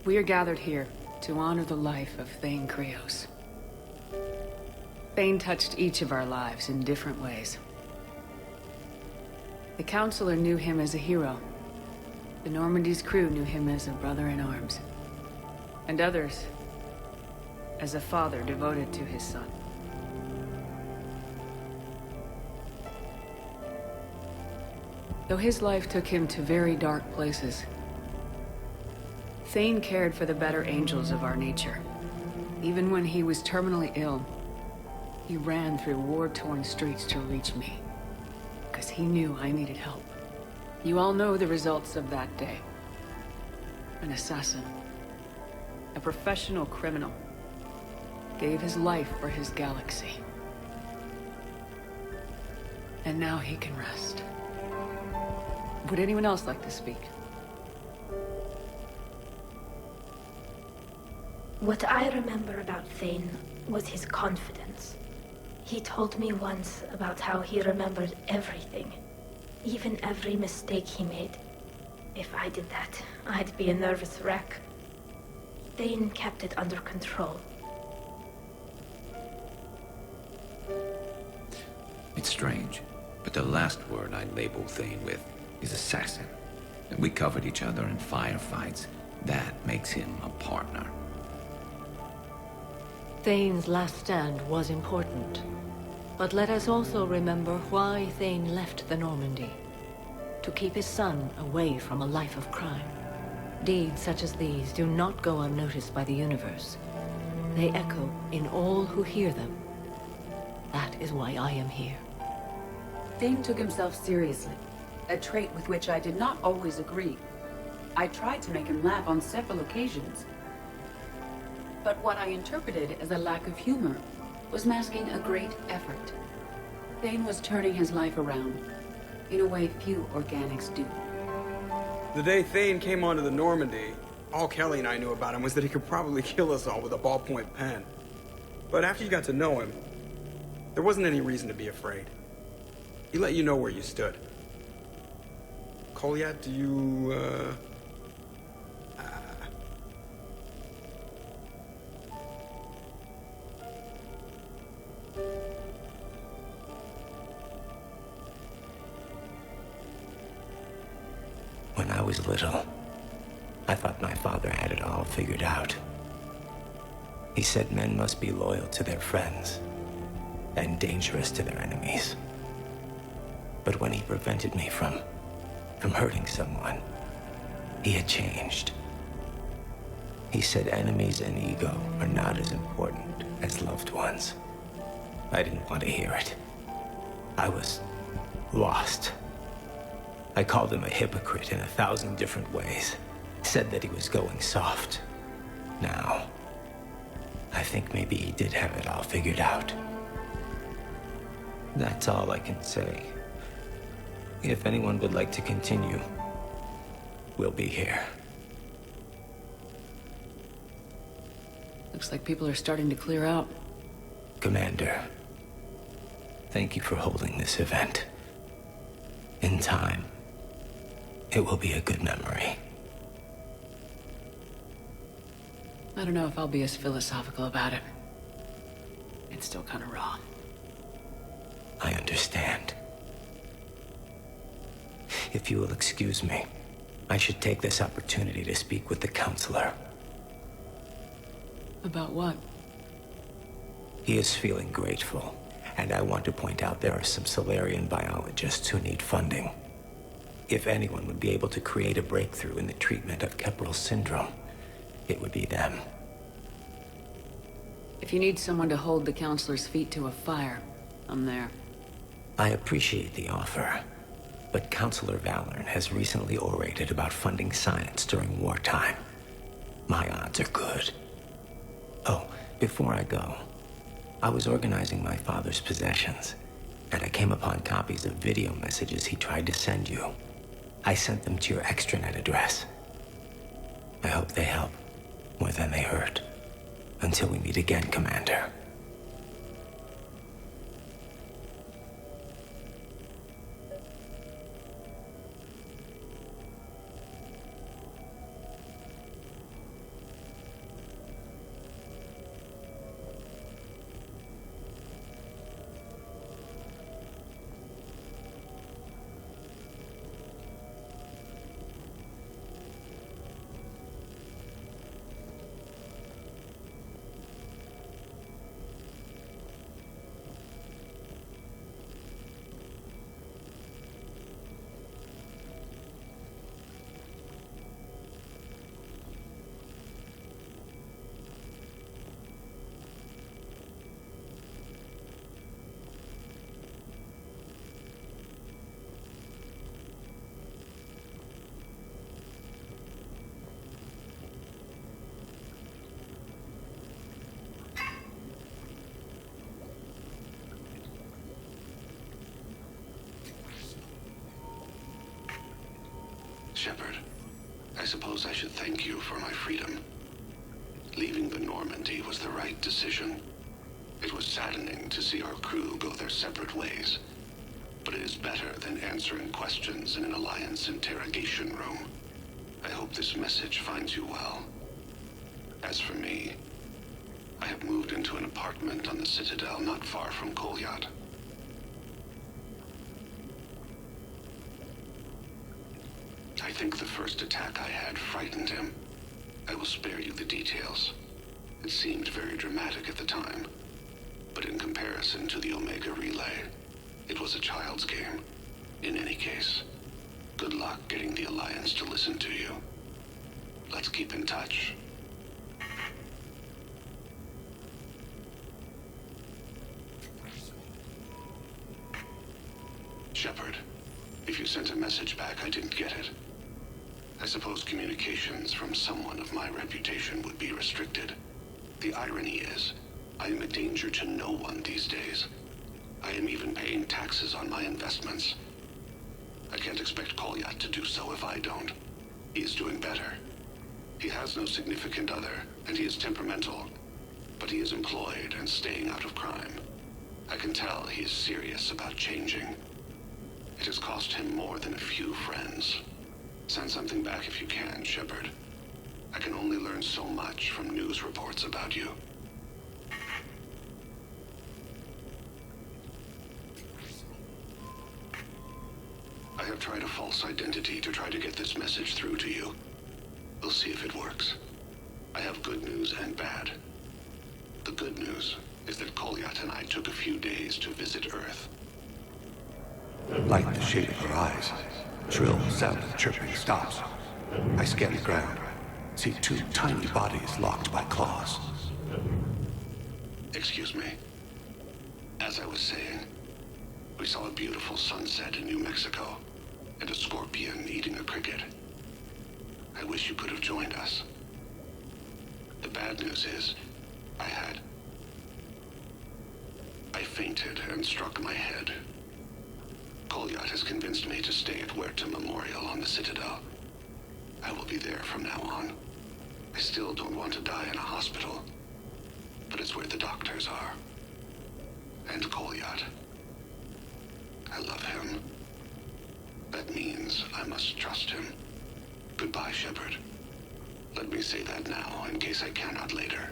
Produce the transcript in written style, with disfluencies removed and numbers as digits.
We are gathered here to honor the life of Thane Krios. Thane touched each of our lives in different ways. The Councilor knew him as a hero. The Normandy's crew knew him as a brother in arms. And others, as a father devoted to his son. Though his life took him to very dark places, Thane cared for the better angels of our nature. Even when he was terminally ill, he ran through war-torn streets to reach me, because he knew I needed help. You all know the results of that day. An assassin, a professional criminal, gave his life for his galaxy. And now he can rest. Would anyone else like to speak? What I remember about Thane was his confidence. He told me once about how he remembered everything, even every mistake he made. If I did that, I'd be a nervous wreck. Thane kept it under control. It's strange, but the last word I label Thane with is assassin. And we covered each other in firefights. That makes him a partner. Thane's last stand was important. But let us also remember why Thane left the Normandy. To keep his son away from a life of crime. Deeds such as these do not go unnoticed by the universe. They echo in all who hear them. That is why I am here. Thane took himself seriously, a trait with which I did not always agree. I tried to make him laugh on several occasions. But what I interpreted as a lack of humor was masking a great effort. Thane was turning his life around, in a way few organics do. The day Thane came onto the Normandy, all Kelly and I knew about him was that he could probably kill us all with a ballpoint pen. But after you got to know him, there wasn't any reason to be afraid. He let you know where you stood. Kolyat, do you, When I was little, I thought my father had it all figured out. He said men must be loyal to their friends and dangerous to their enemies. But when he prevented me from hurting someone, he had changed. He said enemies and ego are not as important as loved ones. I didn't want to hear it. I was lost. I called him a hypocrite in 1,000 different ways. Said that he was going soft. Now, I think maybe he did have it all figured out. That's all I can say. If anyone would like to continue, we'll be here. Looks like people are starting to clear out. Commander, thank you for holding this event. In time, it will be a good memory. I don't know if I'll be as philosophical about it. It's still kind of raw. I understand. If you will excuse me, I should take this opportunity to speak with the Councilor. About what? He is feeling grateful, and I want to point out there are some Solarian biologists who need funding. If anyone would be able to create a breakthrough in the treatment of Keppel syndrome, it would be them. If you need someone to hold the Councilor's feet to a fire, I'm there. I appreciate the offer, but Councilor Valorn has recently orated about funding science during wartime. My odds are good. Oh, before I go, I was organizing my father's possessions, and I came upon copies of video messages he tried to send you. I sent them to your extranet address. I hope they help more than they hurt. Until we meet again, Commander. Shepard, I suppose I should thank you for my freedom. Leaving the Normandy was the right decision. It was saddening to see our crew go their separate ways, but it is better than answering questions in an Alliance interrogation room. I hope this message finds you well. As for me, I have moved into an apartment on the Citadel not far from Kolyat. I think the first attack I had frightened him. I will spare you the details. It seemed very dramatic at the time, but in comparison to the Omega Relay, it was a child's game. In any case, good luck getting the Alliance to listen to you. Let's keep in touch. Shepard, if you sent a message back, I didn't get it. I suppose communications from someone of my reputation would be restricted. The irony is, I am a danger to no one these days. I am even paying taxes on my investments. I can't expect Kolyat to do so if I don't. He is doing better. He has no significant other, and he is temperamental, but he is employed and staying out of crime. I can tell he is serious about changing. It has cost him more than a few friends. Send something back if you can, Shepard. I can only learn so much from news reports about you. I have tried a false identity to try to get this message through to you. We'll see if it works. I have good news and bad. The good news is that Kolyat and I took a few days to visit Earth. Light the shade of her eyes. Shrill sound of chirping stops. I scan the ground. See two tiny bodies locked by claws. Excuse me. As I was saying, we saw a beautiful sunset in New Mexico, and a scorpion eating a cricket. I wish you could have joined us. The bad news is, I fainted and struck my head. Kolyat has convinced me to stay at Huerta Memorial on the Citadel. I will be there from now on. I still don't want to die in a hospital, but it's where the doctors are. And Kolyat. I love him. That means I must trust him. Goodbye, Shepard. Let me say that now, in case I cannot later.